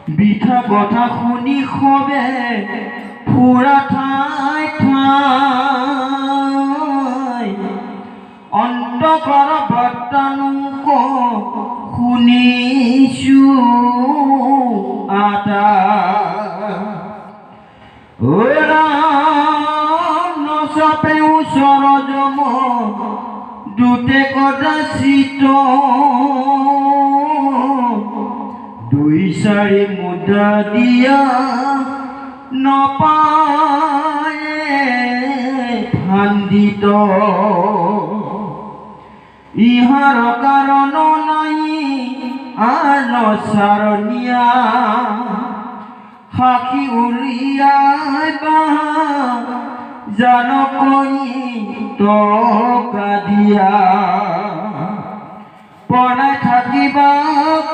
বিঠা কথা শুনি খবে ফুৰা ঠাই ঠাই অন্তকৰ বৰ্তনুক শুনিছো আতা নচপে ওচৰ জম দুটে কদাচিত দুই চাৰি মুদ্ৰা দিয়া নপায় ফান্দিত ইহাৰ কাৰণ নাই আন চাৰণীয়া সাক্ষী উলিয়াই জানকৈ টকা দিয়া পৰাই থাকিবা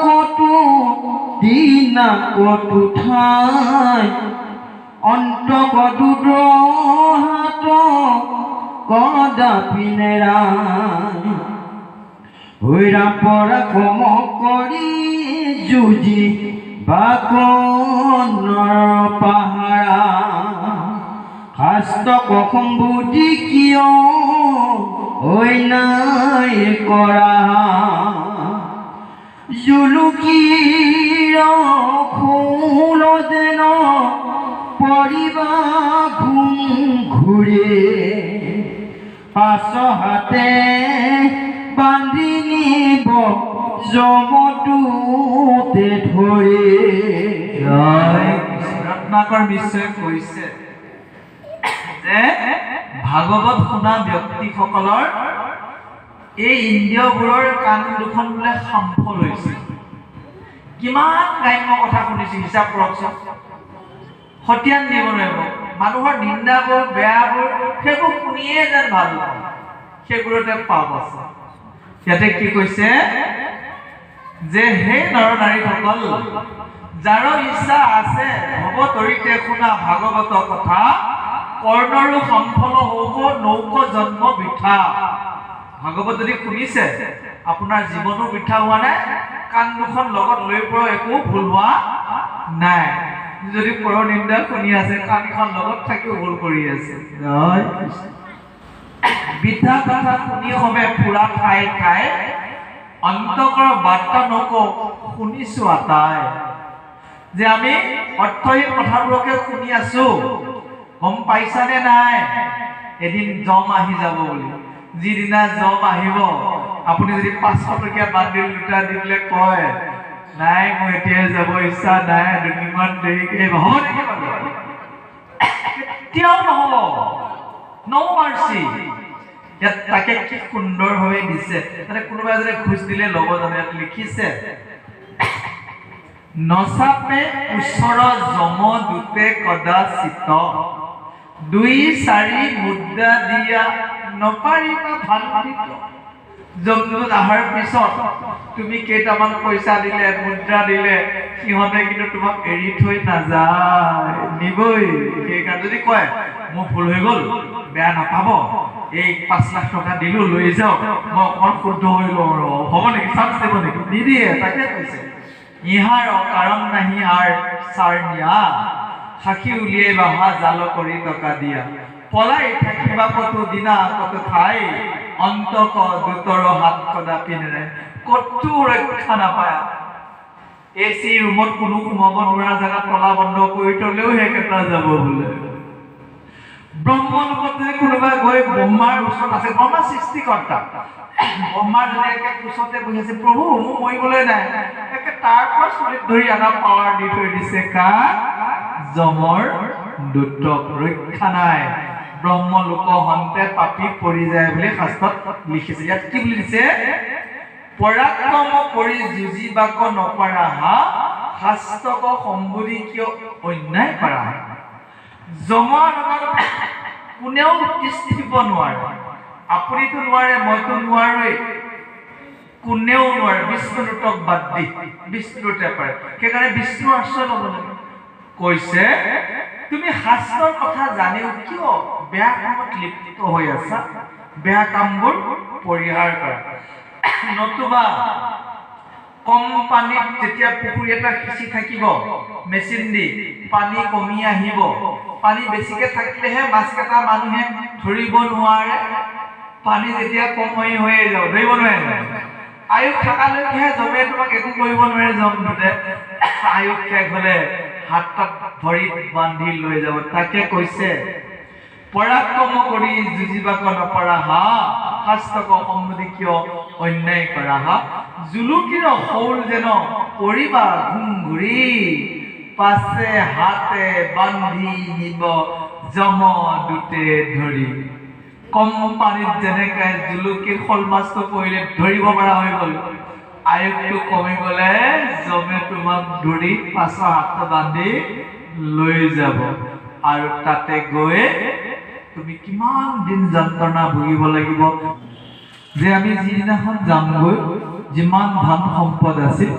কতো দিনা কতো ঠাই অন্তকদুদ হাত কদাপি নেৰাই হৈৰা পৰা কম কৰি যুঁজি বাকনৰ পাহাৰা শাস্ত্ৰক সম্বুদ্ধি কিয় অন্যায় কৰা জুলুকিৰ খোল যেন পৰিবা ঘুম ঘূৰে পাছ হাতে বান্ধি নিব জমটোতে ধৰে ৰত্নাকৰ মিশ্ৰই কৈছে যে ভাগৱত শুনা ব্যক্তিসকলৰ এই ইন্দ্ৰিয়বোৰৰ কাণ দুখন বোলে সাম্ফ লৈছে। কিমান গ্ৰাম্য কথা শুনিছো হিচাপ কৰকচোন। সতিয়ান দিব নোৱাৰিব মানুহৰ নিন্দাবোৰ বেয়াবোৰ সেইবোৰ শুনিয়ে যেন ভাল পাওঁ সেইবোৰতে পাপ আছে। ইয়াতে কি কৈছে যে হে নৰ নাৰীসকল যাৰ ইচ্ছা আছে ভৱতৰিতে শুনা ভাগৱত কথা কৰ্ণৰো সম্ফল হব নৌক জন্ম বৃথা। ভাগৱত যদি শুনিছে আপোনাৰ জীৱনো বৃথা হোৱা নাই, কাণ দুখন লগত লৈ পৰা একো ভুল হোৱা নাই। যদি পৰ নিন্দা শুনি আছে কাণখন লগত থাকিও ভুল কৰি আছে। বৃথা কথা শুনি হবে ফুৰা ঠাই ঠাই অন্তকৰ বাৰ্তা নক শুনিছো আটাই। যে আমি অৰ্থহীন কথাবোৰকে শুনি আছো, গম পাইছানে নাই এদিন জম আহি যাব বুলি। যিদিনা জম আহিব আপুনি যদি 500 টকীয়া বান্দিল দুটা দিলে কয় নাই মোৰ এতিয়া যাব ইচ্ছা নাই দুদিনমান দেৰিকে হ'ব নেকি কেতিয়াও নহ'ব। ন' মাৰ্চি। ইয়াত তাকে কি সুন্দৰভাৱে দিছে, মানে কোনোবাই যদি খোজ দিলে ল'ব জানে। ইয়াত লিখিছে নচাপে ওচৰ জম দুটে কদাচিত দুই চাৰি মুদ্ৰা দিয়া নপাৰিবা ফান্দিত। জমটোত অহাৰ পিছত তুমি কেইটামান পইচা দিলে মুদ্ৰা দিলে সিহঁতে কিন্তু তোমাক এৰি থৈ নাযায়, নিবই। সেইকাৰণে যদি কয় মোৰ ভুল হৈ গ'ল বেয়া নাপাব, এই 5 লাখ টকা দিলো লৈ যাওক, মই অকণ শুদ্ধ হৈ লওঁ, হ'ব নেকি চান্স দিব নেকি? নিদিয়ে। তাকে কৈছে ইহাৰ অকাৰণ নাহি আৰ চাৰণীয়া সাক্ষী উলিয়াই বাহা জাল কৰি টকা দিয়া পলাই থাকিবা কতো দিনা কতো ঠাই অন্তক দুটৰ হাত কদাপি নেৰে কতো ৰক্ষা নাপায়। এচি ৰুমত কোনো সোমাব নোৱাৰা জেগাত তলা বন্ধ কৰি থলেও সেইকেইটা যাব বোলে। ব্ৰহ্মলোকত যদি কোনোবাই গৈ ব্ৰহ্মাৰ ওচৰত আছে, ব্ৰহ্মা সৃষ্টিকৰ্তা, ব্ৰহ্মাৰ ধুনীয়াকে কোচতে বহি আছে, প্ৰভু মোৰ মৰিবলৈ নাই, একে তাৰ পৰা চুলিত ধৰি আনা পাৱাৰ দি থৈ দিছে কাক? জমৰ দুটক। ৰক্ষা নাই। ব্ৰহ্মলোক হন্তে পাপী পৰি যায় বুলি শাস্ত্ৰত লিখিছে। ইয়াত কি বুলি দিছে? পৰাক্ৰম কৰি যুঁজিবাক নপাৰা হা শাস্ত্ৰক সম্বোধি কিয় অন্যায় কৰা। জমৰ লগত কোনেও তিষ্ঠিব নোৱাৰে। আপুনিতো নোৱাৰে, মইতো নোৱাৰোৱেই, কোনেও নোৱাৰে বিষ্ণুদূতক বাদ দি। বিষ্ণুদূতে পাৰে, সেইকাৰণে বিষ্ণুৰ আশ্ৰয় ল'ব লাগে। কৈছে তুমি শাস্ত্ৰৰ কথা জানিও কিয় বেয়া কামত লিপ্ত হৈ আছা? বেয়া কামবোৰ পৰিহাৰ কৰা, নতুবা কম পানীত যেতিয়া পুখুৰী এটা সিঁচি থাকিব মেচিন দি পানী কমি আহিব পানী বেছিকে থাকিলেহে মাছকেইটা মানুহে ধৰিব নোৱাৰে পানী যেতিয়া কম হৈ যাব ধৰিব নোৱাৰে আয়ুস থকালৈকেহে জমে তোমাক একো কৰিব নোৱাৰে জমটোতে আয়ুস শেষ হলে হাত তাত ভৰিত বান্ধি লৈ যাব তাকে কৈছে পৰাক্ৰম কৰি যুঁজিবাক নপৰা হা শাস্ত্ৰক সম্বন্ধি কিয় অন্যায় কৰা হা জুলুকিৰ শৌল যেন পৰিবা ঘুৰি পাছে হাতে বান্ধি নিব জম দুটে ধৰি কম পানীত যেনেকে জুলুকিৰ শ'ল মাছটো পৰিলে ধৰিব পৰা হৈ গ'ল আয়ুসটো কমি গ'লে জমে তোমাক ধৰি পাছৰ হাত বান্ধি লৈ যাব আৰু তাতে গৈ তুমি কিমান দিন যন্ত্ৰণা ভুগিব লাগিব যে আমি যিদিনাখন যামগৈ যিমান ধন সম্পদ আছিল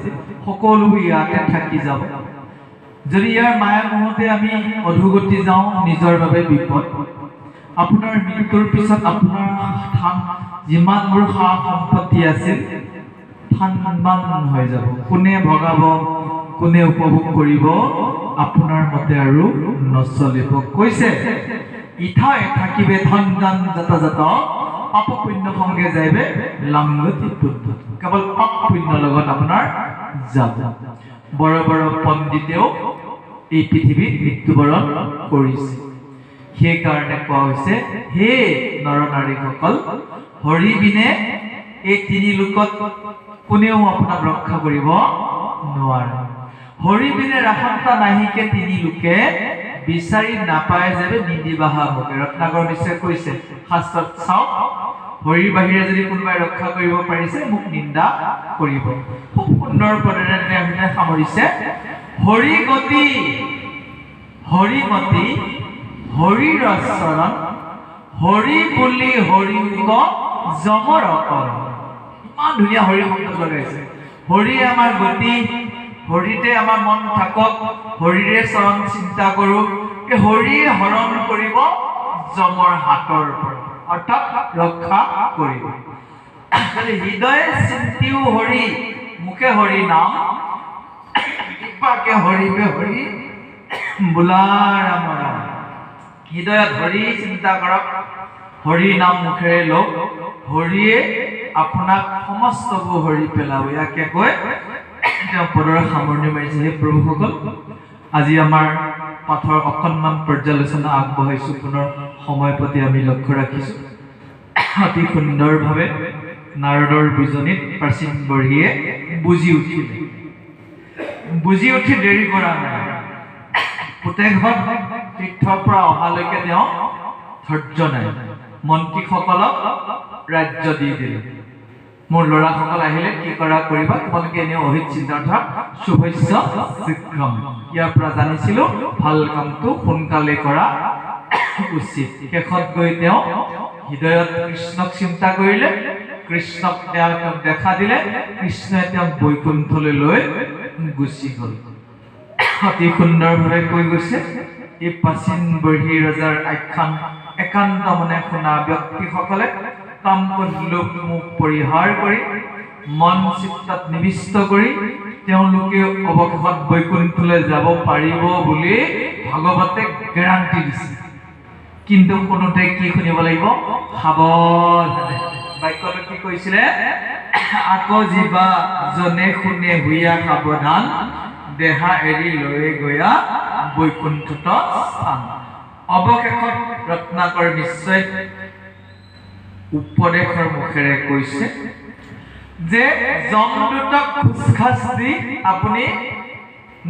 সকলো ইয়াতে থাকি যাব যদি ইয়াৰ মায়া মোহতে আমি অধোগতি যাওঁ নিজৰ বাবে বিপদ আপোনাৰ মৃত্যুৰ পিছত আপোনাৰ থান যিমানবোৰ সা সম্পত্তি আছিল থান হৈ যাব কোনে ভগাব কোনে উপভোগ কৰিব আপোনাৰ মতে আৰু নচলিব কৈছে ইঠাই থাকিবে ধন দান যত পাপ পুণ্য সংগে যাইবে লাংগতি কেৱল পাপ পুণ্য লগত আপোনাৰ যাব বড় বড় পণ্ডিতেও এই পৃথিৱীত মৃত্যুবৰণ কৰিছে সেইকাৰণে কোৱা হৈছে হে নৰ নাৰীসকল হৰি বিনে এই তিনি লোকত কোনেও আপোনাক ৰক্ষা কৰিব নোৱাৰে হৰি বিনে ৰাখন্তা নাহিকে তিনি লোকে বিচাৰি নাপায় যাবে নিদিবাহা মুখে ৰত্নাকৰ নিশ্চয় কৈছে শাস্ত্ৰত চাওক হৰিৰ বাহিৰে যদি কোনোবাই ৰক্ষা কৰিব পাৰিছে মোক নিন্দা কৰিব খুব সুন্দৰ পদেৰে তেওঁ সামৰিছে হৰি গতি হৰিমতি হৰিৰ চৰণ হৰি বুলি হৰিক জমৰ কৰ ইমান ধুনীয়া হৰি শব্দ লগাইছে হৰি আমাৰ গতি হৰিতে আমাৰ মন থাকক হৰিৰে চৰণ চিন্তা কৰো এই হৰিয়ে হৰণ কৰিব জমৰ হাতৰ পৰা অৰ্থাৎ ৰক্ষা কৰিব হৃদয় চিন্তিও হৰি মুখে হৰি নাম কৃপাকে হৰিবে হৰি বোলা ৰাম ৰাম হৃদয়ত হৰি চিন্তা কৰক হৰি নাম মুখেৰে লওক হৰিয়ে আপোনাক সমস্তবোৰ হৰি পেলাব ইয়াকে কৈ তেওঁ পদৰ সামৰণি মাৰিছে হে প্ৰভুসকল আজি আমাৰ পাঠৰ অকণমান পৰ্যালোচনা আগবঢ়াইছোঁ পুনৰ সময় প্ৰতি আমি লক্ষ্য ৰাখিছোঁ অতি সুন্দৰভাৱে নাৰদৰ বিজনীত প্ৰাচীন বঢ়িয়ে বুজি উঠি দেৰি কৰা নাই পুতেকহঁত তীৰ্থৰ পৰা অহালৈকে তেওঁ ধৈৰ্য নাই মন্ত্ৰীসকলক ৰাজ্য দি দিলে মোৰ ল'ৰাসকল আহিলে কি কৰা কৰিবা তোমালোকে এনে অহিত চিন্তা অৰ্থাৎ শুভস্য শীঘ্ৰম ইয়াৰ পৰা জানিছিলোঁ ভাল কামটো সোনকালে কৰা উচিত শেষত গৈ তেওঁ হৃদয়ত কৃষ্ণক চিন্তা কৰিলে কৃষ্ণক তেওঁক দেখা দিলে কৃষ্ণই তেওঁক বৈকুণ্ঠলৈ লৈ গুচি গ'ল অতি সুন্দৰভাৱে কৈ গৈছে এই প্ৰাচীন বৰ্হী ৰজাৰ আখ্যান একান্ত মনে শুনা ব্যক্তিসকলে কাম লোভ মুখ পৰিহাৰ কৰি মন চিত্তত নিবিষ্ট কৰি তেওঁলোকে অৱশেষত বৈকুণ্ঠলৈ যাব পাৰিব বুলি ভাগৱতে গেৰাণ্টি দিছে কিন্তু কোনোতে কি শুনিব লাগিব সাৱধানে বাক্যটো কি কৈছিলে আকৌ জীৱা জনে শুনে হুইয়া সাৱধান দেহা এৰি লৈ গয়া বৈকুণ্ঠত স্থান অৱশেষত ৰত্নাকৰ নিশ্চয় উপদেশৰ মুখেৰে কৈছে যে যমদূতক খুচখাচ দি আপুনি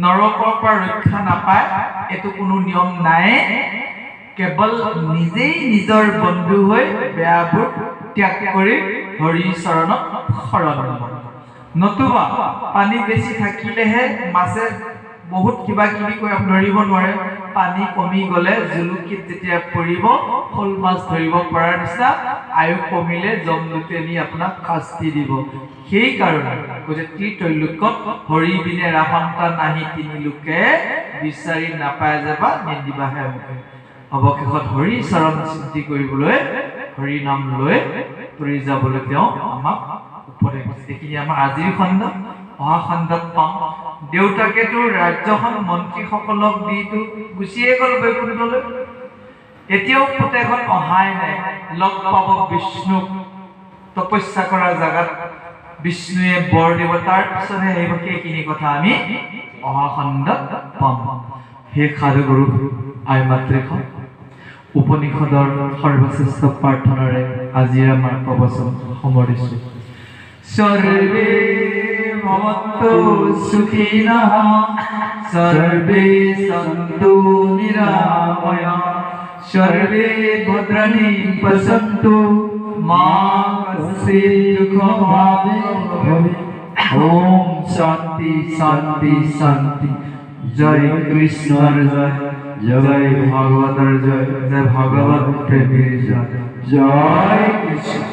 নৰকৰ পৰা ৰক্ষা নাপায় এইটো কোনো নিয়ম নাই কেৱল নিজেই নিজৰ বন্ধু হৈ বেয়াবোৰ ত্যাগ কৰি হৰি চৰণত শৰণ নতুবা পানী বেছি থাকিলেহে মাছে বহুত কিবা কিবি কৈ ধৰিব নোৱাৰে পানী কমি গ'লে জুলুকিত যেতিয়া পৰিব শ'ল মাছ ধৰিব পৰাৰ নিচিনা আয়ুস কমিলে যমদূতে নি আপোনাক শাস্তি দিব সেইকাৰণে কৈছে ত্ৰিলৈলোক্যত হৰি বিনে ৰাখন্তা নাহি তিনি লোকে বিচাৰি নাপায় যাবা নিদিবাহে মুখে অৱশেষত হৰি চৰণ চিন্তি কৰিবলৈ হৰি নাম লৈ তৰি যাবলৈ তেওঁ আমাক উপদেশ দিছে এইখিনি আমাৰ আজিৰ খণ্ড অহা খণ্ডত পাম দেউতাকেতো ৰাজ্যখন মন্ত্ৰীসকলক দিটো গুচিয়ে গ'ল বৈকুণ্ঠলৈ এতিয়াও পুতেকখন অহাই নাই লগ পাব বিষ্ণুক তপস্যা কৰা জাগাত বিষ্ণুৱে বৰ দিব তাৰ পিছতহে আহিব সেইখিনি কথা আমি অহা খণ্ডত পাম হে সাধুগুৰু আই মাতৃখন উপনিষদৰ সৰ্বশ্ৰেষ্ঠ প্ৰাৰ্থনাৰে আজিৰ আমাৰ প্ৰবচন সামৰিছোঁ সৰ্বে ভৱন্তু সুখিনঃ সৰ্বে সন্তু নিৰাময়াঃ সর্বে ভদ্রাণি পশ্যন্তু মা কশ্চিৎ দুঃখভাবে ভবেৎ ওম শান্তি শান্তি শান্তি জয় কৃষ্ণর জয় জয় ভাগবতর জয় জয় ভাগবত প্রেমীর জয় জয় কৃষ্ণ